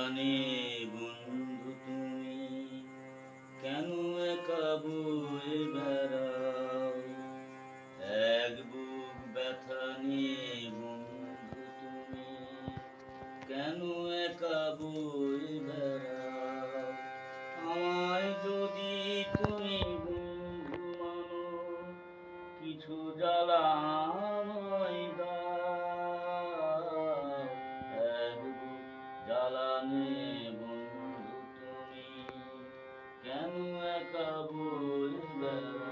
জানে বন্ধু তুমি কেন একা বয়ে বেড়াও, এক বুক ব্যথা নিয়ে বন্ধু তুমি কেন একা বয়ে বেড়াও। আমায় যদি তুমি বন্ধু মানো, কিছু জ্বালা আমায় দাও, এক বুক জ্বালা নিয়ে বন্ধু তুমি কেন একা বয়ে বেড়াও।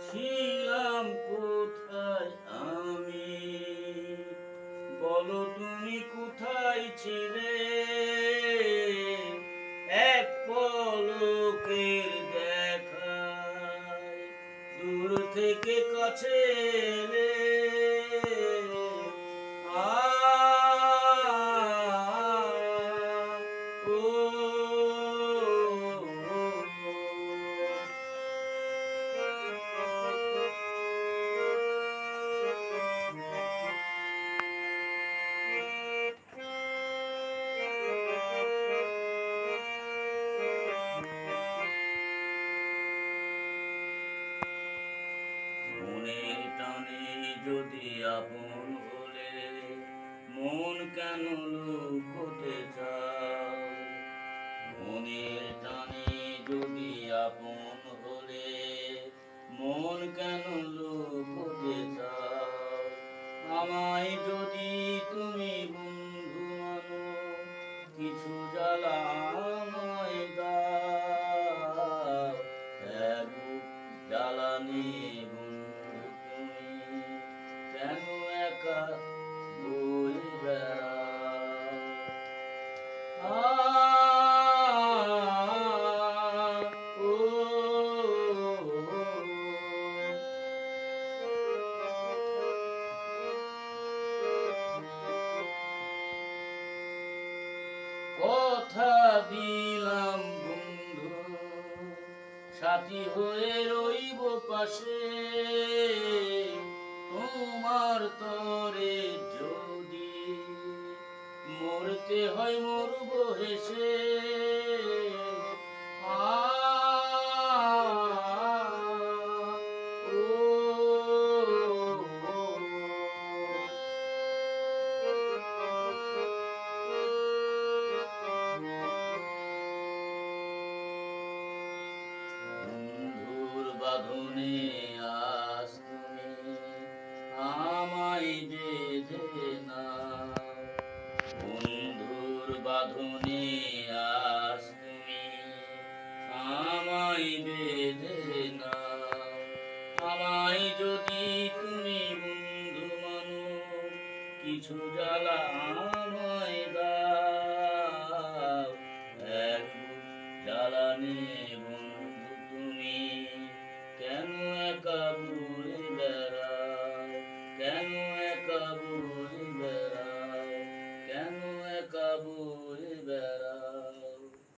ছিলাম কোথায় আমি, বলো তুমি কোথায় ছিলে, এক পলকের দেখায় দূর থেকে কাছে এলে। মনের টানে যদি আপন হলে মন কেন লুকোতে চাও, মনের টানে যদি আপন হলে মন কেন লুকোতে চাও। আমায় যদি তুমি বন্ধু মানো, কিছু জ্বালা আমায় দাও, এক জ্বালা নিয়ে বন্ধু তুমি কেন একা বয়ে বেড়াও। কথা দিলাম বন্ধু, সাথী হয়ে রইব পাশে, তোমার তরে যদি মরতে হয় মরব হেসে। বন্ধুর বাঁধনে আজ তুমি আমায় বেঁধে নাও, বন্ধুর বাঁধনে আজ তুমি আমায় বেঁধে নাও। আমায় যদি তুমি বন্ধু মানো, কিছু জ্বালা আমায় দাও, এক জ্বালা নিয়ে